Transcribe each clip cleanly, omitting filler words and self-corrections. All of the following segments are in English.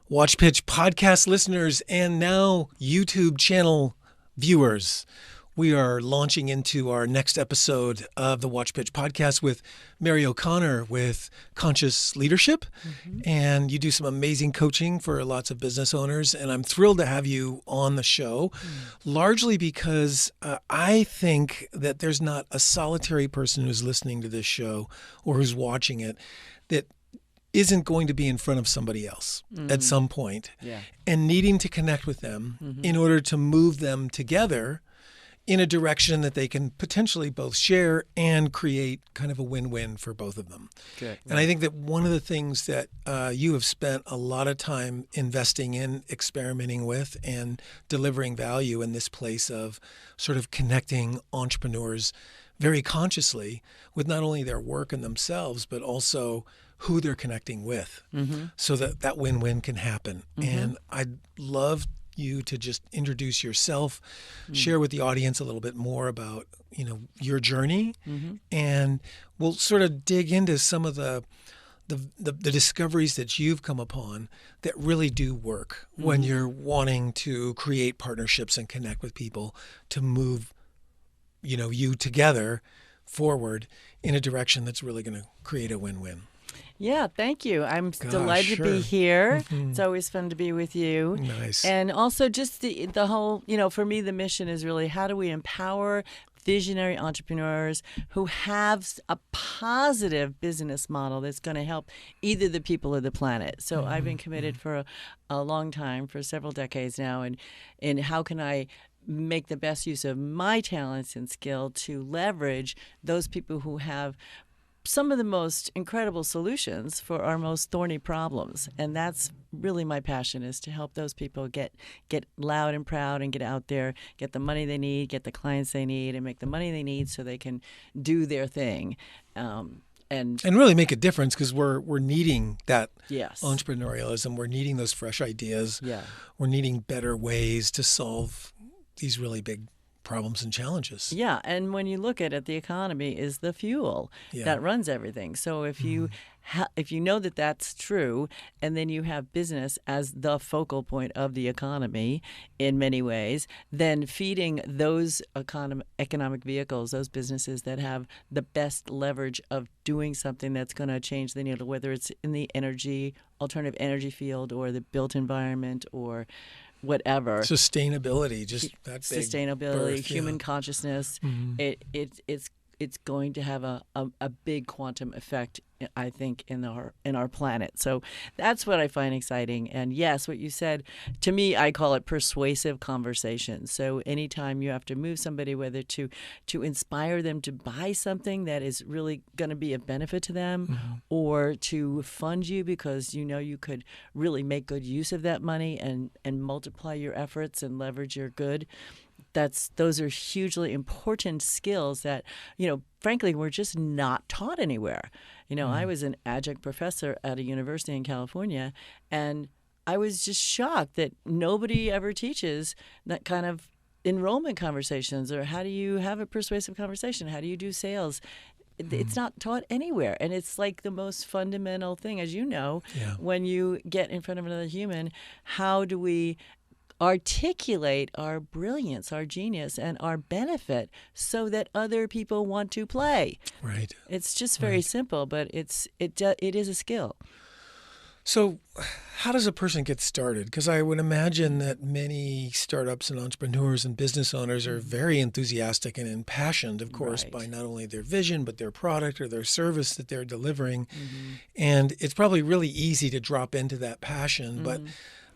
WatchPitch podcast listeners and now YouTube channel viewers. We are launching into our next episode of the WatchPitch podcast with Mary O'Connor with Conscious Leadership. And you do some amazing coaching for lots of business owners. And I'm thrilled to have you on the show, largely because I think that there's not a solitary person who's listening to this show or who's watching it that isn't going to be in front of somebody else at some point and needing to connect with them in order to move them together in a direction that they can potentially both share and create kind of a win-win for both of them. Good. And I think that one of the things that you have spent a lot of time investing in, experimenting with, and delivering value in this place of sort of connecting entrepreneurs very consciously with not only their work and themselves, but also who they're connecting with so that that win-win can happen. And I'd love you to just introduce yourself, share with the audience a little bit more about, your journey, and we'll sort of dig into some of the discoveries that you've come upon that really do work when you're wanting to create partnerships and connect with people to move, you together forward in a direction that's really going to create a win-win. Yeah, thank you. I'm delighted to be here. It's always fun to be with you. Nice. And also just the whole, for me, the mission is really how do we empower visionary entrepreneurs who have a positive business model that's going to help either the people or the planet. So I've been committed for a long time, for several decades now, and how can I make the best use of my talents and skill to leverage those people who have some of the most incredible solutions for our most thorny problems. And that's really my passion, is to help those people get loud and proud and get out there, get the money they need, get the clients they need, and make the money they need so they can do their thing. And really make a difference, because we're needing that yes. entrepreneurialism. We're needing those fresh ideas. Yeah. We're needing better ways to solve these really big problems and challenges. Yeah, and when you look at it, the economy is the fuel that runs everything. So if you if you know that that's true, and then you have business as the focal point of the economy in many ways, then feeding those economic vehicles, those businesses that have the best leverage of doing something that's going to change the needle, whether it's in the alternative energy field or the built environment or whatever. Sustainability, just that big sustainability, birth, human consciousness. It's going to have a big quantum effect, I think, in our planet. So that's what I find exciting. And yes, what you said, to me, I call it persuasive conversation. So anytime you have to move somebody, whether to inspire them to buy something that is really going to be a benefit to them, or to fund you because you could really make good use of that money and multiply your efforts and leverage your good. Those are hugely important skills that, frankly, we're just not taught anywhere. I was an adjunct professor at a university in California, and I was just shocked that nobody ever teaches that kind of enrollment conversations, or how do you have a persuasive conversation? How do you do sales? It's not taught anywhere. And it's like the most fundamental thing, as you know, when you get in front of another human. How do we articulate our brilliance, our genius, and our benefit so that other people want to play? Right. It's just very simple, but it is a skill. So how does a person get started? Because I would imagine that many startups and entrepreneurs and business owners are very enthusiastic and impassioned, of course, by not only their vision, but their product or their service that they're delivering. And it's probably really easy to drop into that passion, but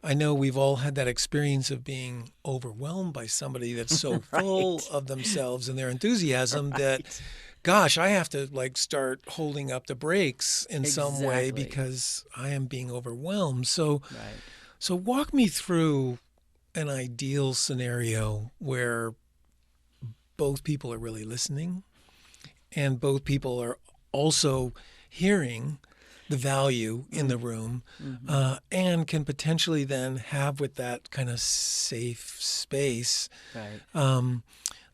I know we've all had that experience of being overwhelmed by somebody that's so full of themselves and their enthusiasm that, gosh, I have to start holding up the brakes in some way because I am being overwhelmed. So walk me through an ideal scenario where both people are really listening and both people are also hearing the value in the room, and can potentially then have, with that kind of safe space, the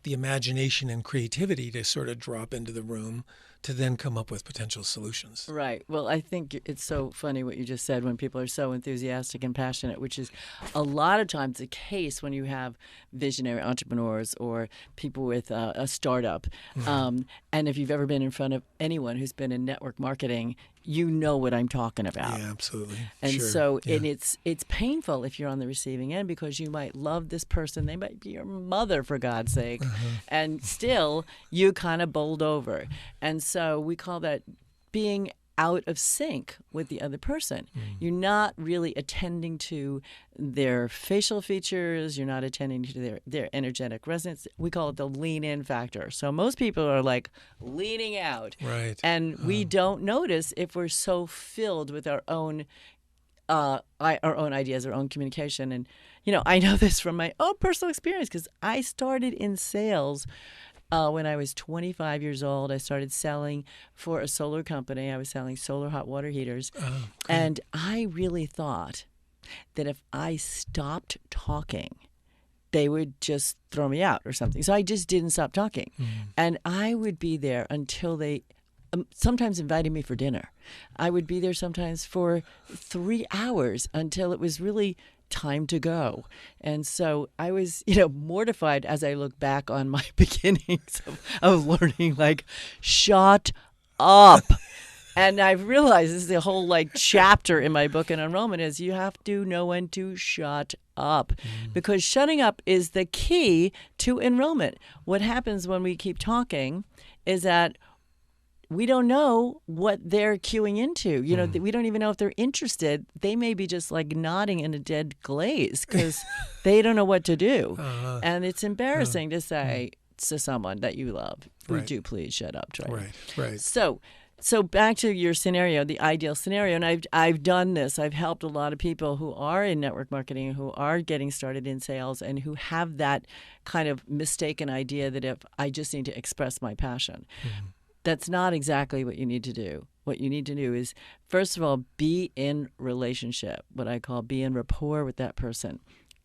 imagination and creativity to sort of drop into the room to then come up with potential solutions. Right. Well, I think it's so funny what you just said when people are so enthusiastic and passionate, which is a lot of times the case when you have visionary entrepreneurs or people with a startup. And if you've ever been in front of anyone who's been in network marketing, you know what I'm talking about. Yeah, absolutely. And sure. so yeah. and it's painful if you're on the receiving end, because you might love this person. They might be your mother, for God's sake. And still, you kind of bowled over. And so we call that being out of sync with the other person. You're not really attending to their facial features. You're not attending to their energetic resonance. We call it the lean in factor. So most people are like leaning out. Right. And we don't notice if we're so filled with our own ideas, our own communication. And, I know this from my own personal experience, because I started in sales when I was 25 years old. I started selling for a solar company. I was selling solar hot water heaters. And I really thought that if I stopped talking, they would just throw me out or something. So I just didn't stop talking. And I would be there until they sometimes invited me for dinner. I would be there sometimes for 3 hours until it was really time to go. And so I was, mortified as I look back on my beginnings of learning, like, shut up. And I've realized this is the whole chapter in my book in enrollment is you have to know when to shut up, because shutting up is the key to enrollment. What happens when we keep talking is that we don't know what they're queuing into. We don't even know if they're interested. They may be just nodding in a dead glaze because they don't know what to do. And it's embarrassing to say to someone that you love, would you please shut up, Trey? Right. So back to your scenario, the ideal scenario, and I've done this. I've helped a lot of people who are in network marketing, who are getting started in sales, and who have that kind of mistaken idea that if I just need to express my passion. That's not exactly what you need to do. What you need to do is, first of all, be in relationship, what I call be in rapport with that person.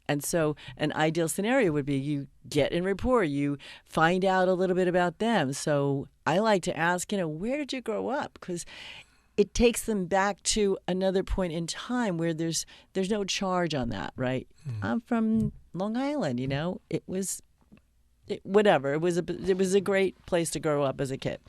And so an ideal scenario would be you get in rapport, you find out a little bit about them. So I like to ask, where did you grow up? Because it takes them back to another point in time where there's no charge on that, right? I'm from Long Island, it was whatever. It was a great place to grow up as a kid.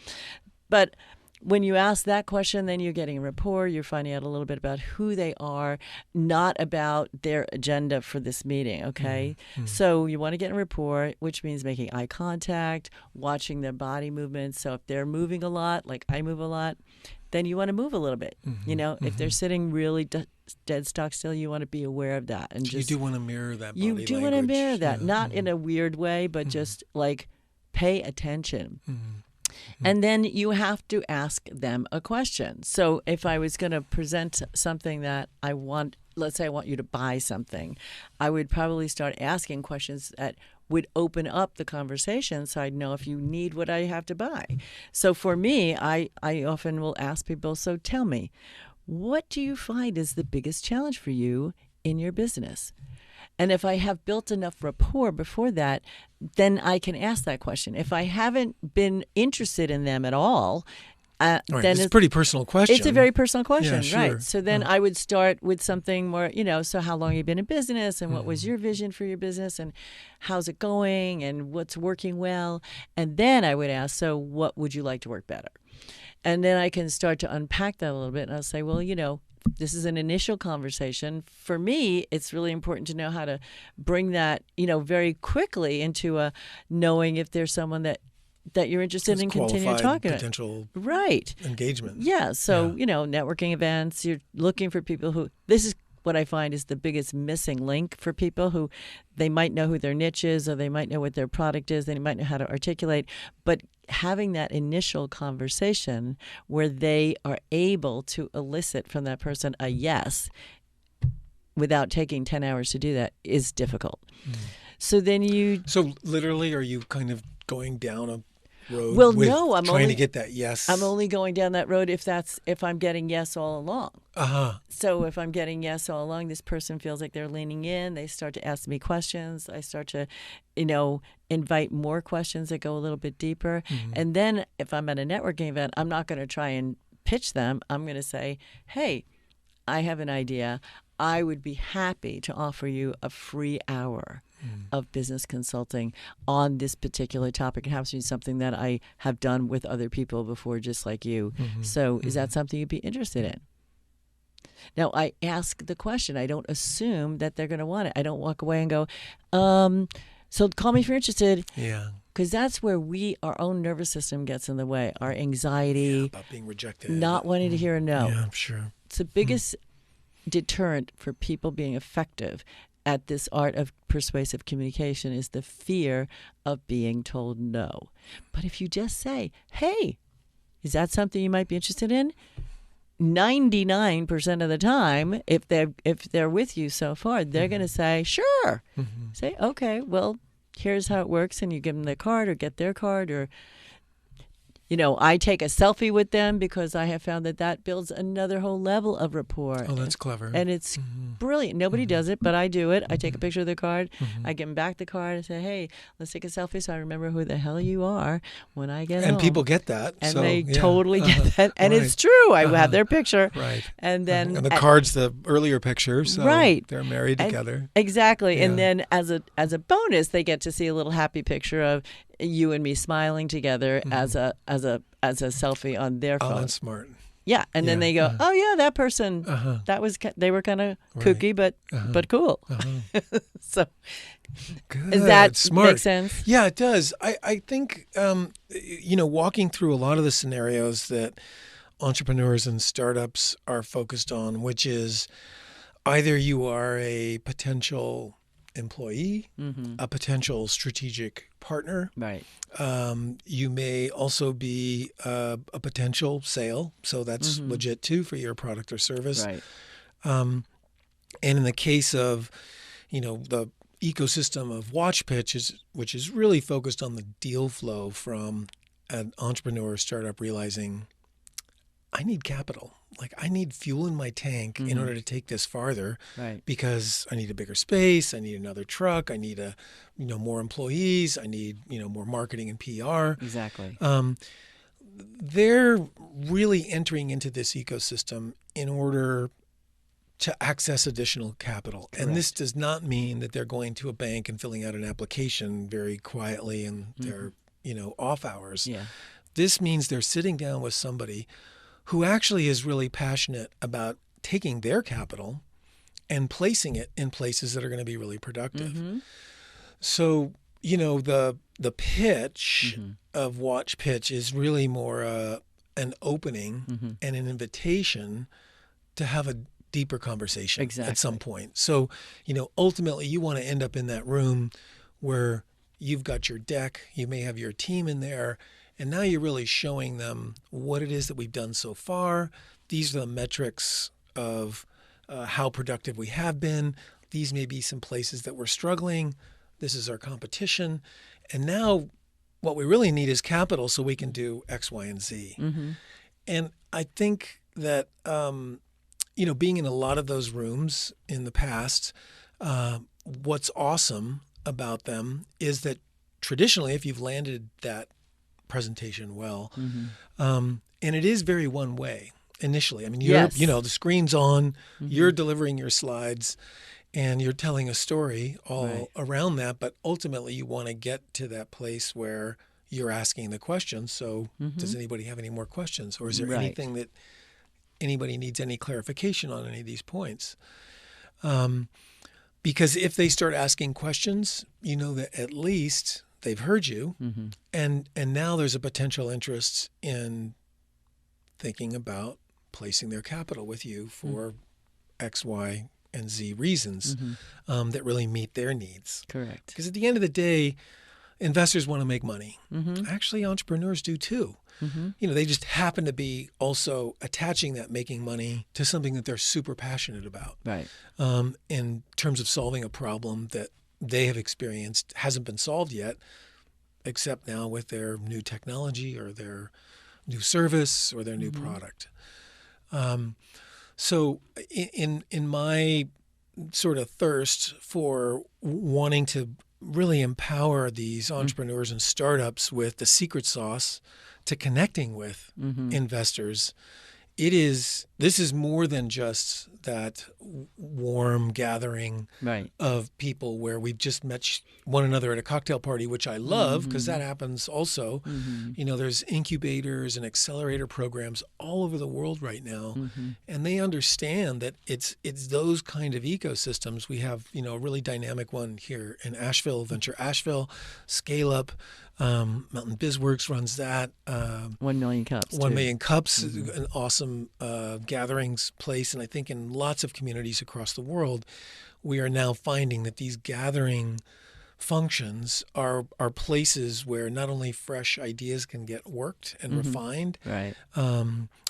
But when you ask that question, then you're getting a rapport. You're finding out a little bit about who they are, not about their agenda for this meeting, okay? So you want to get in rapport, which means making eye contact, watching their body movements. So if they're moving a lot, like I move a lot, then you want to move a little bit. If they're sitting really dead stock still, you want to be aware of that. And you do want to mirror that body language. You do want to mirror that, not in a weird way, but just pay attention. And then you have to ask them a question. So if I was going to present something that I want, let's say I want you to buy something, I would probably start asking questions that would open up the conversation so I'd know if you need what I have to buy. So for me, I often will ask people, so tell me, what do you find is the biggest challenge for you in your business? And if I have built enough rapport before that, then I can ask that question. If I haven't been interested in them at all, then it's a pretty personal question. It's a very personal question, sure. right? So then I would start with something more, so how long have you been in business, and what was your vision for your business, and how's it going, and what's working well? And then I would ask, so what would you like to work better? And then I can start to unpack that a little bit, and I'll say, well, this is an initial conversation. For me, it's really important to know how to bring that, very quickly into a knowing if there's someone that you're interested in continuing talking potential right engagement. Yeah. So, networking events, you're looking for people who, this is what I find is the biggest missing link for people who they might know who their niche is, or they might know what their product is, they might know how to articulate, but having that initial conversation where they are able to elicit from that person a yes without taking 10 hours to do that is difficult. So then So literally, are you kind of going down road Well, with no, trying to get that yes? I'm only going down that road if I'm getting yes all along. So if I'm getting yes all along, this person feels like they're leaning in. They start to ask me questions. I start to, invite more questions that go a little bit deeper. And then if I'm at a networking event, I'm not going to try and pitch them. I'm going to say, hey, I have an idea. I would be happy to offer you a free hour of business consulting on this particular topic. It happens to be something that I have done with other people before, just like you. So is that something you'd be interested in? Now, I ask the question. I don't assume that they're going to want it. I don't walk away and go, so call me if you're interested. Yeah. Because that's where our own nervous system gets in the way. Our anxiety. About being rejected. Not wanting to hear a no. Yeah, I'm sure. It's the biggest deterrent for people being effective at this art of persuasive communication is the fear of being told no. But if you just say, hey, is that something you might be interested in? 99% of the time, if they're with you so far, they're going to say, sure. Say, okay, well, here's how it works. And you give them their card or get their card or I take a selfie with them because I have found that builds another whole level of rapport. Oh, that's clever. And it's brilliant. Nobody does it, but I do it. I take a picture of the card. I give them back the card and say, hey, let's take a selfie so I remember who the hell you are when I get home. And people get that. And so, they totally get that. And it's true. I have their picture. Right. And then and the card's the earlier picture. So right. They're married together. Exactly. Yeah. And then as a bonus, they get to see a little happy picture of you and me smiling together as a selfie on their phone. Oh, that's smart. Yeah, and then they go, "Oh yeah, that person. They were kind of kooky, but cool." So, good. Does that smart. make sense? Yeah, it does. I think walking through a lot of the scenarios that entrepreneurs and startups are focused on, which is either you are a potential employee, a potential strategic partner. Right. You may also be a potential sale, so that's legit too for your product or service. Right. And in the case of, the ecosystem of WatchPitch, which is really focused on the deal flow from an entrepreneur or startup realizing, I need capital. Like I need fuel in my tank in order to take this farther, right? Because I need a bigger space. I need another truck. I need more employees. I need, more marketing and PR. Exactly. They're really entering into this ecosystem in order to access additional capital. Correct. And this does not mean that they're going to a bank and filling out an application very quietly in their, off hours. Yeah. This means they're sitting down with somebody who actually is really passionate about taking their capital and placing it in places that are going to be really productive. So, the pitch of WatchPitch is really more an opening and an invitation to have a deeper conversation at some point. So, ultimately you want to end up in that room where you've got your deck, you may have your team in there, and now you're really showing them what it is that we've done so far. These are the metrics of how productive we have been. These may be some places that we're struggling. This is our competition. And now what we really need is capital so we can do X, Y, and Z. And I think that, being in a lot of those rooms in the past, what's awesome about them is that traditionally, if you've landed that presentation well, and it is very one way initially. I mean, you're, the screen's on, you're delivering your slides, and you're telling a story all around that. But ultimately, you want to get to that place where you're asking the questions. So, does anybody have any more questions, or is there anything that anybody needs any clarification on any of these points? Because if they start asking questions, that at least they've heard you, and now there's a potential interest in thinking about placing their capital with you for X, Y, and Z reasons that really meet their needs. Correct. Because at the end of the day, investors want to make money. Actually, entrepreneurs do too. They just happen to be also attaching that making money to something that they're super passionate about. Right. In terms of solving a problem that they have experienced hasn't been solved yet, except now with their new technology or their new service or their new product. So in my sort of thirst for wanting to really empower these entrepreneurs and startups with the secret sauce to connecting with investors, this is more than just that warm gathering of people where we've just met one another at a cocktail party, which I love because that happens also. You know, there's incubators and accelerator programs all over the world right now, and they understand that it's those kind of ecosystems. We have, you know, a really dynamic one here in Asheville, Venture Asheville, Scale Up. Mountain BizWorks runs that. 1 million cups. 1 million cups, an awesome gatherings place. And I think in lots of communities across the world, we are now finding that these gathering functions are places where not only fresh ideas can get worked and refined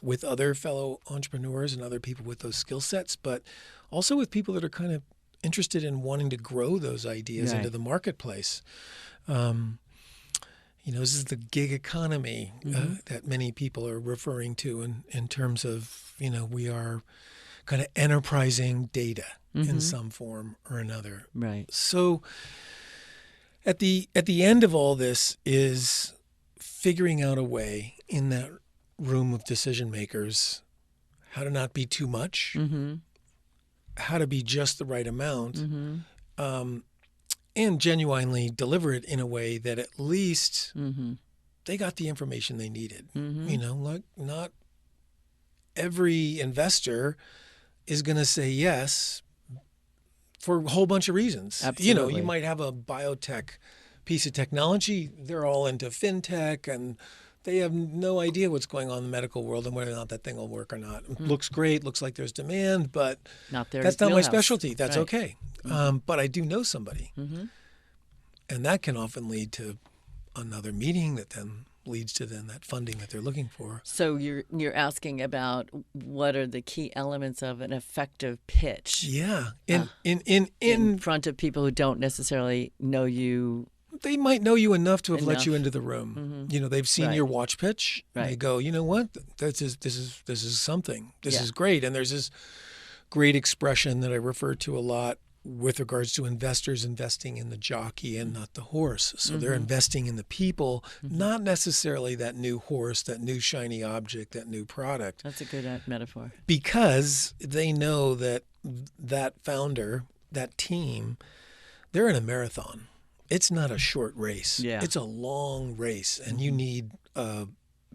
with other fellow entrepreneurs and other people with those skill sets, but also with people that are kind of interested in wanting to grow those ideas into the marketplace. You know, this is the gig economy that many people are referring to in terms of, you know, we are kind of enterprising data in some form or another. Right. So at the end of all this is figuring out a way in that room of decision makers how to not be too much, how to be just the right amount, and genuinely deliver it in a way that at least they got the information they needed. You know, like not every investor is going to say yes for a whole bunch of reasons. Absolutely. You know, you might have a biotech piece of technology. They're all into fintech and they have no idea what's going on in the medical world and whether or not that thing will work or not. It looks great, looks like there's demand, but that's not my specialty. That's okay. But I do know somebody. And that can often lead to another meeting that then leads to then that funding that they're looking for. So you're asking about what are the key elements of an effective pitch? Yeah. In front of people who don't necessarily know you. They might know you enough to have let you into the room. You know, they've seen your WatchPitch. And they go, you know what? This is something. This is great. And there's this great expression that I refer to a lot with regards to investors investing in the jockey and not the horse. So they're investing in the people, not necessarily that new horse, that new shiny object, that new product. That's a good metaphor. Because they know that that founder, that team, they're in a marathon. It's not a short race. It's a long race, and you need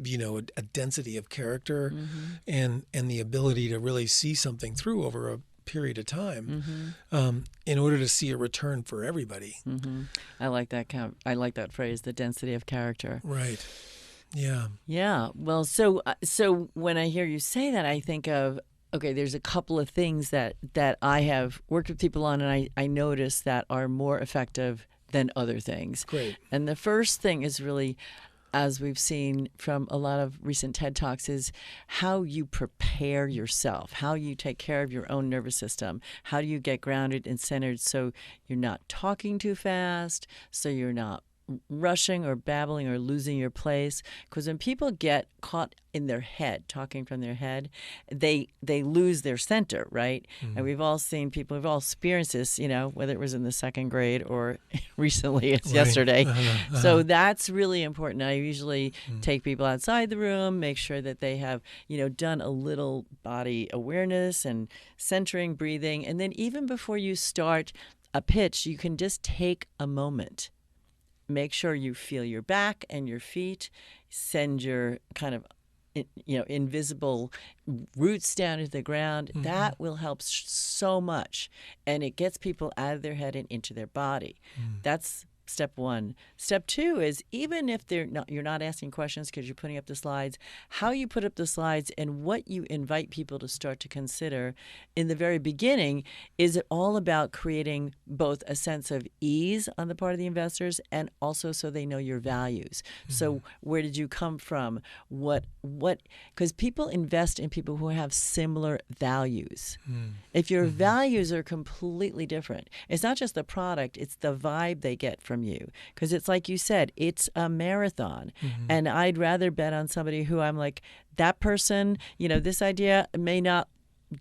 you know, a density of character and the ability to really see something through over a period of time in order to see a return for everybody. I like that I like that phrase, the density of character. Right. Yeah. Yeah. Well, so when I hear you say that, I think of, okay, there's a couple of things that I have worked with people on, and I notice that are more effective than other things. Great. And the first thing is really, as we've seen from a lot of recent TED Talks, is how you prepare yourself, how you take care of your own nervous system, how do you get grounded and centered so you're not talking too fast, so you're not rushing or babbling or losing your place. Because when people get caught in their head, talking from their head, they lose their center, right? And we've all seen people, we've all experienced this, you know, whether it was in the second grade or recently, it's yesterday. So that's really important. I usually take people outside the room, make sure that they have, you know, done a little body awareness and centering, breathing. And then even before you start a pitch, you can just take a moment. Make sure you feel your back and your feet. Send your kind of, you know, invisible roots down into the ground. That will help so much, and it gets people out of their head and into their body. That's step one. Step two is, even if you're not asking questions because you're putting up the slides, how you put up the slides and what you invite people to start to consider in the very beginning. Is it all about creating both a sense of ease on the part of the investors and also so they know your values? So where did you come from? What because people invest in people who have similar values. If your values are completely different, it's not just the product, it's the vibe they get from from you, because it's like you said, it's a marathon. And I'd rather bet on somebody who I'm like, that person, this idea may not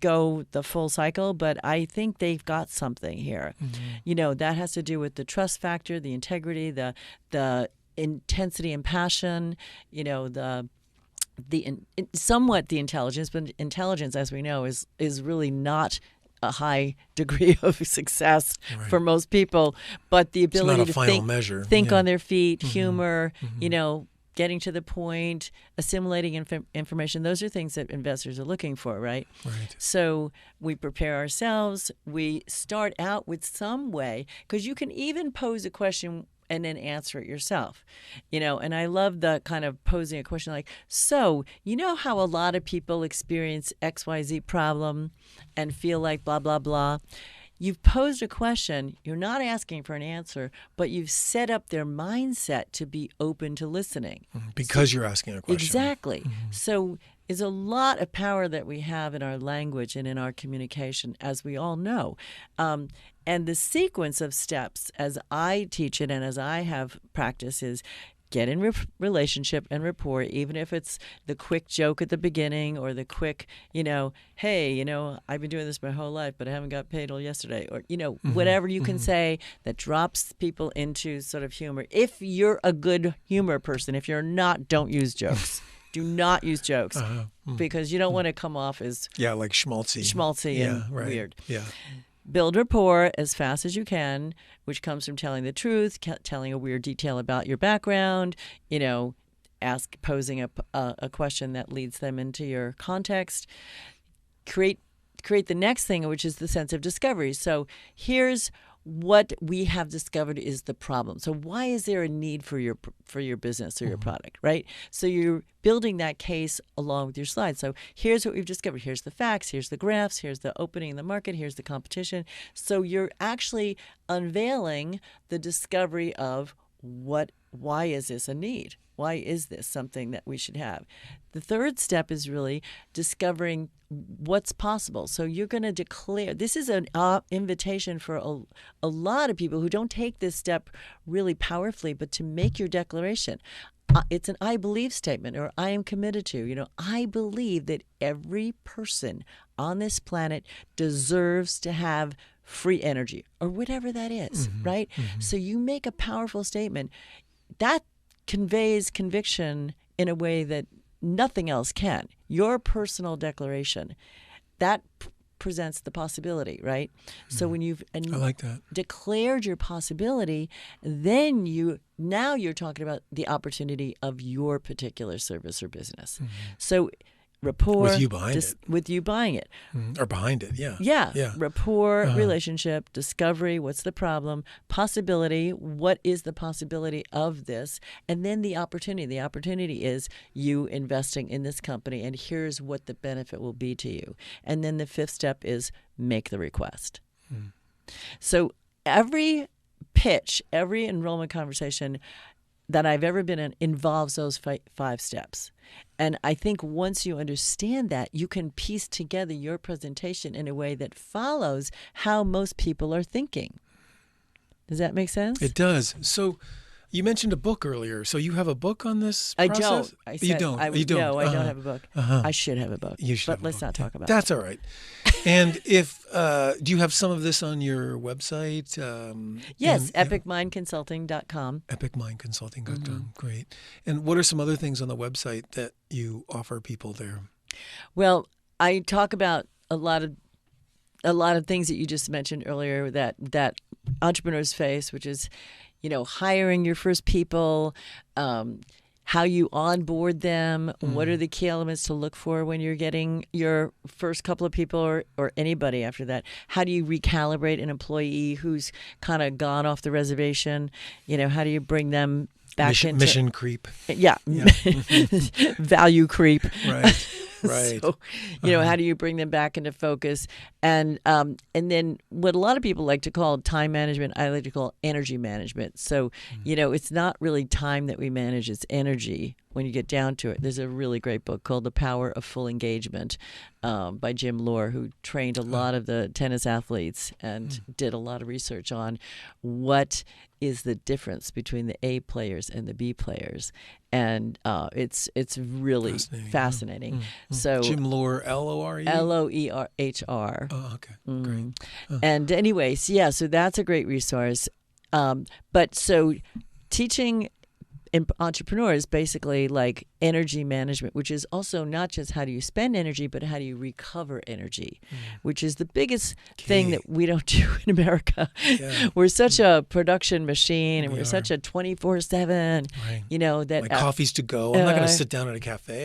go the full cycle, but I think they've got something here. That has to do with the trust factor, the integrity, the intensity and passion, somewhat the intelligence, but intelligence, as we know, is really not a high degree of success for most people, but the ability to think on their feet, humor, getting to the point, assimilating information. Those are things that investors are looking for, right? So we prepare ourselves. We start out with some way, because you can even pose a question and then answer it yourself. And I love the kind of posing a question like, so, how a lot of people experience XYZ problem and feel like blah, blah, blah. You've posed a question, you're not asking for an answer, but you've set up their mindset to be open to listening. Because you're asking a question. Exactly. So there's a lot of power that we have in our language and in our communication, as we all know. And the sequence of steps, as I teach it and as I have practice, is get in relationship and rapport, even if it's the quick joke at the beginning or the quick, hey, I've been doing this my whole life, but I haven't got paid till yesterday, or, whatever you can say that drops people into sort of humor. If you're a good humor person, if you're not, don't use jokes. Do not use jokes because you don't want to come off as like schmaltzy and weird. Yeah. Build rapport as fast as you can, which comes from telling the truth, telling a weird detail about your background, posing a question that leads them into your context. Create the next thing, which is the sense of discovery. So here's what we have discovered is the problem. So why is there a need for your business or your product, right? So you're building that case along with your slides. So here's what we've discovered. Here's the facts. Here's the graphs. Here's the opening in the market. Here's the competition. So you're actually unveiling the discovery of why is this a need? Why is this something that we should have? The third step is really discovering what's possible. So you're going to declare, this is an invitation for a lot of people who don't take this step really powerfully, but to make your declaration. It's an I believe statement, or I am committed to. I believe that every person on this planet deserves to have free energy, or whatever that is, right? So you make a powerful statement that conveys conviction in a way that nothing else can. Your personal declaration, that presents the possibility, right? So when you've I like that. declared your possibility, then you're talking about the opportunity of your particular service or business. So rapport with you buying it. With you buying it. Or behind it, yeah. Yeah. Rapport, relationship, discovery, what's the problem, possibility, what is the possibility of this, and then the opportunity. The opportunity is you investing in this company, and here's what the benefit will be to you. And then the fifth step is make the request. So every pitch, every enrollment conversation that I've ever been in involves those five steps. And I think once you understand that, you can piece together your presentation in a way that follows how most people are thinking. Does that make sense? It does. So you mentioned a book earlier. So you have a book on this process? You don't. No, I don't have a book. I should have a book. You should but let's not talk about That's all right. And if do you have some of this on your website? Yes, epicmindconsulting.com. Epicmindconsulting.com. Great. And what are some other things on the website that you offer people there? Well, I talk about a lot of things that you just mentioned earlier that entrepreneurs face, which is hiring your first people, how you onboard them, what are the key elements to look for when you're getting your first couple of people or anybody after that? How do you recalibrate an employee who's kind of gone off the reservation? How do you bring them back into mission creep? Yeah. Value creep. Right. Right. So, how do you bring them back into focus? And then what a lot of people like to call time management, I like to call energy management. So, it's not really time that we manage, it's energy when you get down to it, there's a really great book called The Power of Full Engagement by Jim Lohr, who trained a lot of the tennis athletes and did a lot of research on what is the difference between the A players and the B players. And it's really fascinating. So Jim Lohr, L-O-R-E? Loerhr. Oh, okay. Great. And anyways, yeah, so that's a great resource. But so teaching entrepreneurs basically like energy management, which is also not just how do you spend energy, but how do you recover energy, which is the biggest thing that we don't do in America. Yeah. We're such a production machine, and we're such a 24/7. Right. You know that my coffee's to go. I'm not going to sit down at a cafe.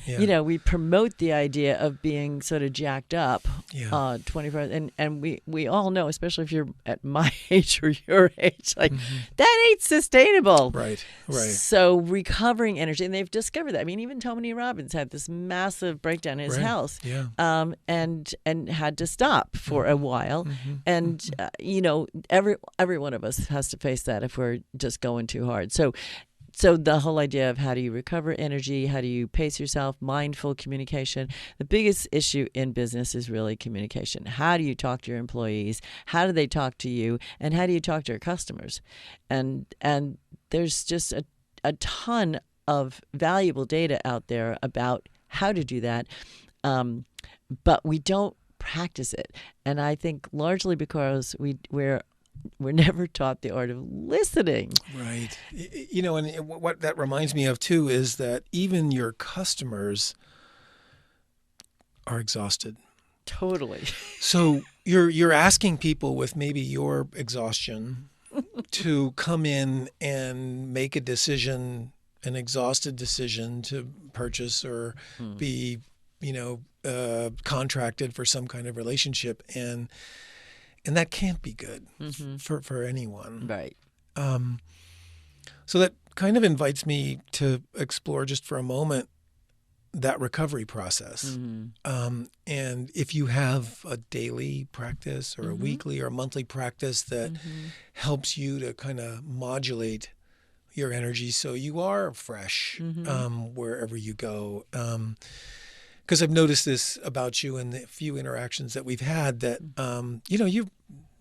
You know, we promote the idea of being sort of jacked up 24, and we all know, especially if you're at my age or your age, like that ain't sustainable. Right. So recovering energy, and they've discovered that. I mean, even Tony Robbins had this massive breakdown in his health, and had to stop for a while. And you know, every one of us has to face that if we're just going too hard. So the whole idea of how do you recover energy, how do you pace yourself, mindful communication. The biggest issue in business is really communication. How do you talk to your employees? How do they talk to you? And how do you talk to your customers? And there's just a ton of valuable data out there about how to do that, but we don't practice it. And I think largely because we're never taught the art of listening. Right. You know, and what that reminds me of too is that even your customers are exhausted. Totally. So you're asking people with maybe your exhaustion to come in and make a decision, an exhausted decision to purchase or be, contracted for some kind of relationship, and that can't be good for anyone. Right. So that kind of invites me to explore just for a moment that recovery process. And if you have a daily practice or a weekly or a monthly practice that helps you to kind of modulate your energy so you are fresh wherever you go. Because I've noticed this about you in the few interactions that we've had that,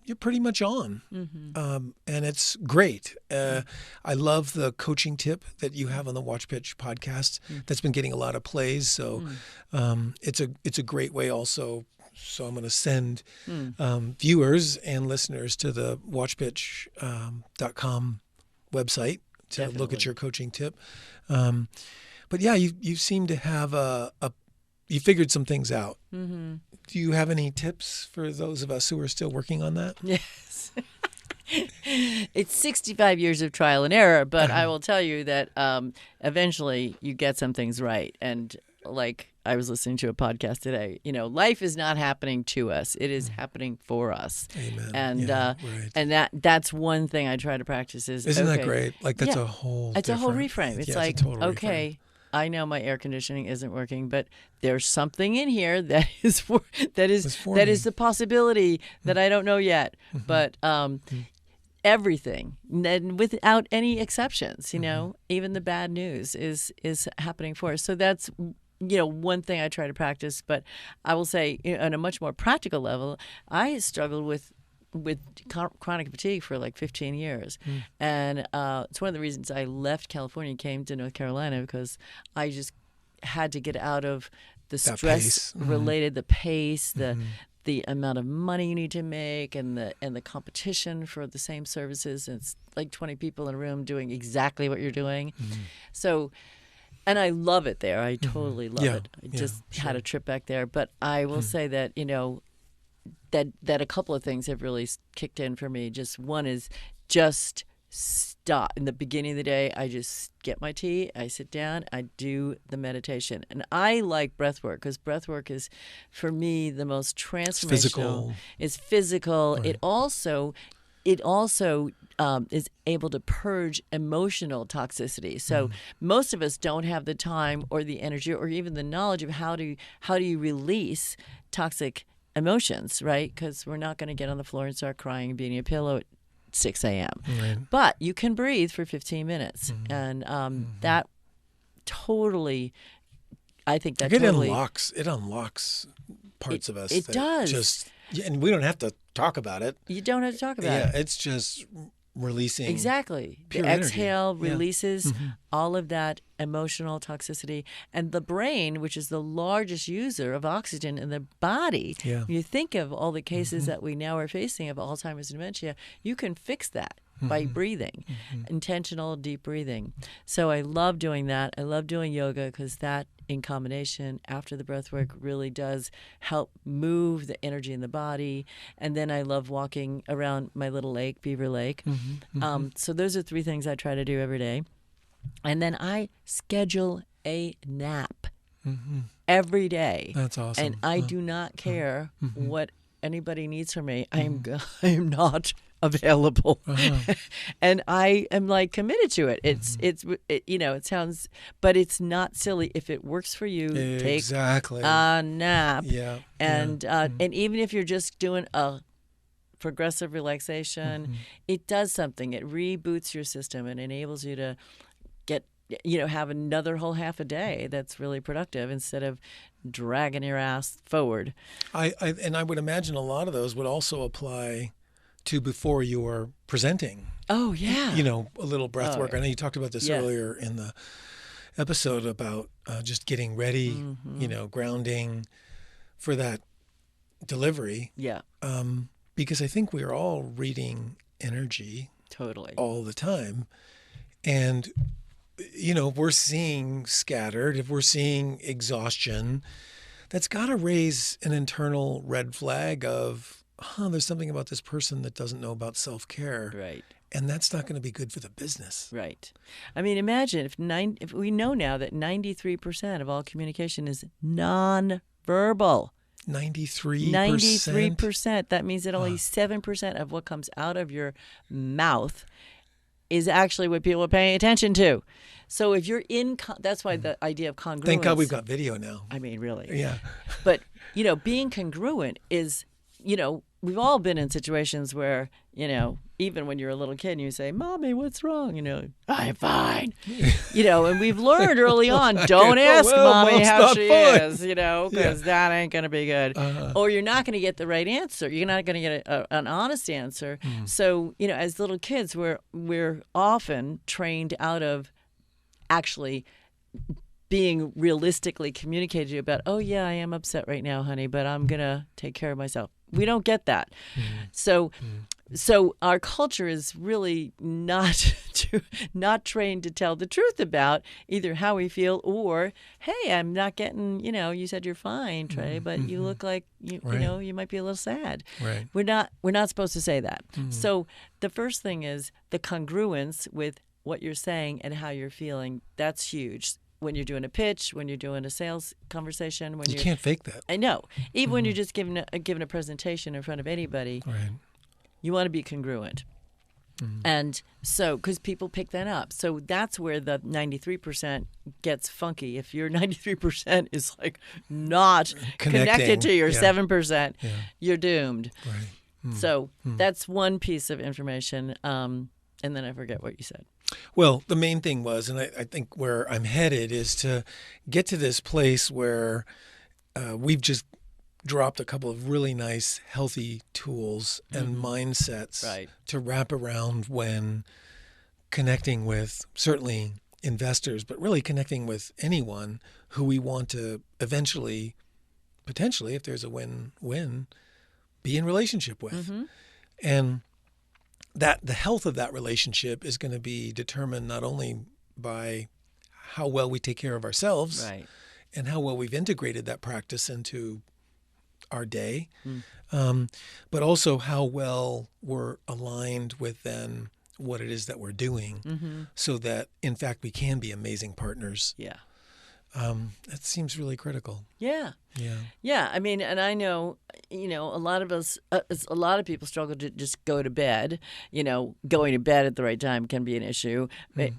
you're pretty much on. And it's great. I love the coaching tip that you have on the WatchPitch podcast that's been getting a lot of plays. So it's a great way also. So I'm going to send viewers and listeners to the WatchPitch.com website to look at your coaching tip. But yeah, you seem to have you figured some things out. Do you have any tips for those of us who are still working on that? Yes. It's 65 years of trial and error, but I will tell you that eventually you get some things right. And like I was listening to a podcast today, life is not happening to us. It is happening for us. Amen. And right. and that's one thing I try to practice is, Isn't that great? Like that's a whole It's a whole reframe. It's like, it's a total okay, reframe. I know my air conditioning isn't working, but there's something in here that is the possibility that I don't know yet. But everything, without any exceptions, even the bad news is happening for us. So that's one thing I try to practice. But I will say, on a much more practical level, I struggled with chronic fatigue for like 15 years. And it's one of the reasons I left California and came to North Carolina, because I just had to get out of the stress related, the pace, the amount of money you need to make, and the competition for the same services. And it's like 20 people in a room doing exactly what you're doing. So, and I love it there. I totally love it. I just had a trip back there. But I will say that, that a couple of things have really kicked in for me. Just one is just stop. In the beginning of the day, I just get my tea, I sit down, I do the meditation. And I like breath work because breath work is, for me, the most transformational. It's physical. Right. It also is able to purge emotional toxicity. So most of us don't have the time or the energy or even the knowledge of how do you release toxic emotions, right? Because we're not going to get on the floor and start crying and beating a pillow at 6 a.m. Right. But you can breathe for 15 minutes. And that totally, I think that it totally unlocks parts of us. It that does. Just, and we don't have to talk about it. You don't have to talk about it. Yeah, it's just releasing. Exactly. The pure energy. exhale Yeah. releases all of that emotional toxicity. And the brain, which is the largest user of oxygen in the body, Yeah. when you think of all the cases that we now are facing of Alzheimer's and dementia, you can fix that by breathing, intentional deep breathing. So I love doing that. I love doing yoga because that in combination after the breath work really does help move the energy in the body. And then I love walking around my little lake, Beaver Lake. So those are 3 things I try to do every day. And then I schedule a nap every day. That's awesome. And I do not care what anybody needs from me. I am not available. And I am like committed to it. It sounds, but it's not silly. If it works for you, take a nap. Yeah. And even if you're just doing a progressive relaxation, it does something. It reboots your system and enables you to get, have another whole half a day that's really productive instead of dragging your ass forward. I would imagine a lot of those would also apply to before you're presenting. Oh, yeah. A little breath work. I know you talked about this earlier in the episode about just getting ready, grounding for that delivery. Yeah. Because I think we're all reading energy Totally. all the time. And, if we're seeing scattered, if we're seeing exhaustion, that's got to raise an internal red flag of, there's something about this person that doesn't know about self-care. Right. And that's not going to be good for the business. Right. I mean, imagine if we know now that 93% of all communication is non-verbal. 93%? 93%. That means that only 7% of what comes out of your mouth is actually what people are paying attention to. So if you're that's why the idea of congruence. Thank God we've got video now. I mean, really. Yeah. But, being congruent is, we've all been in situations where, even when you're a little kid and you say, Mommy, what's wrong? I'm fine. And we've learned early on, don't ask Mommy how she is, because that ain't going to be good. Or you're not going to get the right answer. You're not going to get an honest answer. So, as little kids, we're often trained out of actually being realistically communicated to you about, oh, yeah, I am upset right now, honey, but I'm going to take care of myself. We don't get that. So our culture is really not trained to tell the truth about either how we feel or, hey, I'm not getting, you said you're fine, Trey, but you look like you might be a little sad. Right. We're not supposed to say that. So the first thing is the congruence with what you're saying and how you're feeling. That's huge. When you're doing a pitch, when you're doing a sales conversation, when you can't fake that. I know. Even when you're just giving a presentation in front of anybody, right. You want to be congruent. And so, because people pick that up. So that's where the 93% gets funky. If your 93% is like not connected to your 7%, you're doomed. Right. So that's one piece of information. And then I forget what you said. Well, the main thing was, and I think where I'm headed is to get to this place where we've just dropped a couple of really nice, healthy tools and mindsets to wrap around when connecting with certainly investors, but really connecting with anyone who we want to eventually, potentially, if there's a win-win, be in relationship with. And that the health of that relationship is going to be determined not only by how well we take care of ourselves and how well we've integrated that practice into our day, but also how well we're aligned with then what it is that we're doing so that, in fact, we can be amazing partners. Yeah. That seems really critical. Yeah. Yeah. I mean, and I know, a lot of us, a lot of people struggle to just go to bed. Going to bed at the right time can be an issue.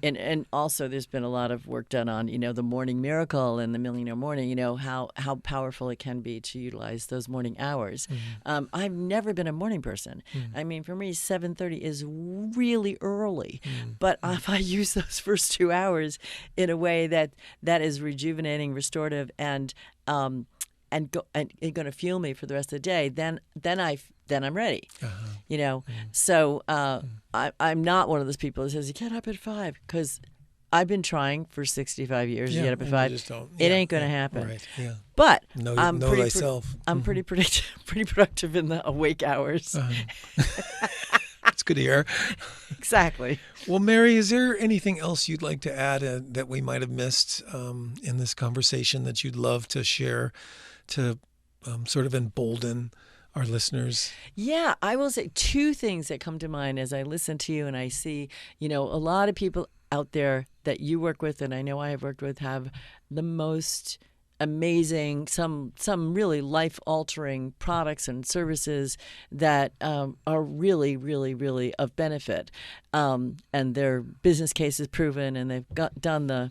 And also there's been a lot of work done on, the morning miracle and the millionaire morning, how powerful it can be to utilize those morning hours. I've never been a morning person. I mean, for me, 7:30 is really early. But if I use those first 2 hours in a way that is rejuvenating, restorative, and going to fuel me for the rest of the day, then I'm ready. So I'm not one of those people who says you get up at 5, because I've been trying for 65 years to get up at 5. It ain't going to happen. Right. Yeah. But know I'm thyself. I'm pretty productive in the awake hours. That's good to hear. Exactly. Well, Mary, is there anything else you'd like to add that we might have missed in this conversation that you'd love to share to sort of embolden our listeners? Yeah, I will say 2 things that come to mind as I listen to you and I see, a lot of people out there that you work with, and I know I have worked with, have the most amazing, some really life-altering products and services that are really, really, really of benefit. And their business case is proven, and they've done the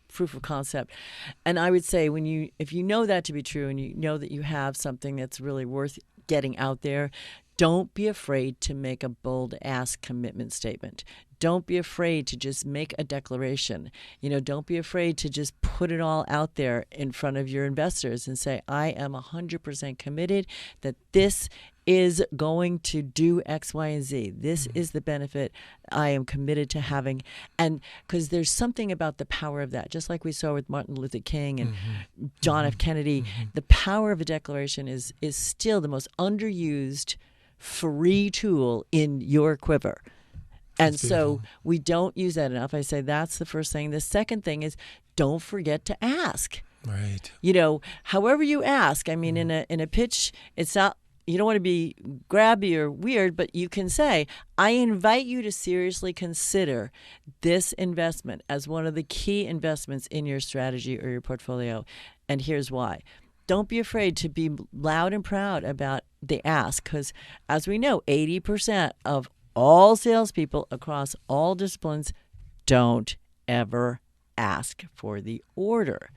proof of concept. And I would say if you know that to be true, and you know that you have something that's really worth getting out there, don't be afraid to make a bold ask commitment statement. Don't be afraid to just make a declaration. Don't be afraid to just put it all out there in front of your investors and say, I am 100% committed that this is going to do X, Y, and Z. This is the benefit I am committed to having. And because there's something about the power of that, just like we saw with Martin Luther King and John F. Kennedy, the power of a declaration is still the most underused free tool in your quiver. And so we don't use that enough. I say that's the first thing. The second thing is don't forget to ask. Right. However you ask. I mean, in a pitch, it's not, you don't want to be grabby or weird, but you can say, I invite you to seriously consider this investment as one of the key investments in your strategy or your portfolio. And here's why. Don't be afraid to be loud and proud about the ask, because as we know, 80% of all salespeople across all disciplines don't ever ask for the order.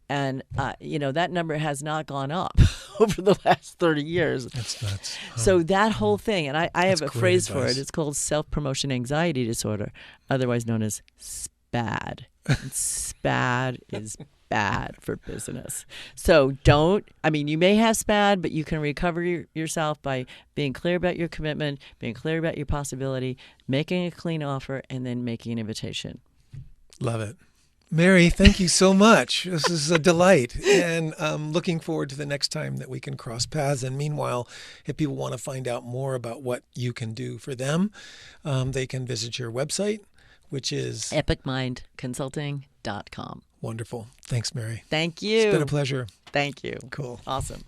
And, that number has not gone up over the last 30 years. That's nuts. So that whole thing, and I have a phrase advice. for it. It's called self-promotion anxiety disorder, otherwise known as SPAD. And SPAD is bad for business. So you may have SPAD, but you can recover yourself by being clear about your commitment, being clear about your possibility, making a clean offer, and then making an invitation. Love it. Mary, thank you so much. This is a delight, and I'm looking forward to the next time that we can cross paths. And meanwhile, if people want to find out more about what you can do for them, they can visit your website, which is epicmindconsulting.com. Wonderful. Thanks, Mary. Thank you. It's been a pleasure. Thank you. Cool. Awesome.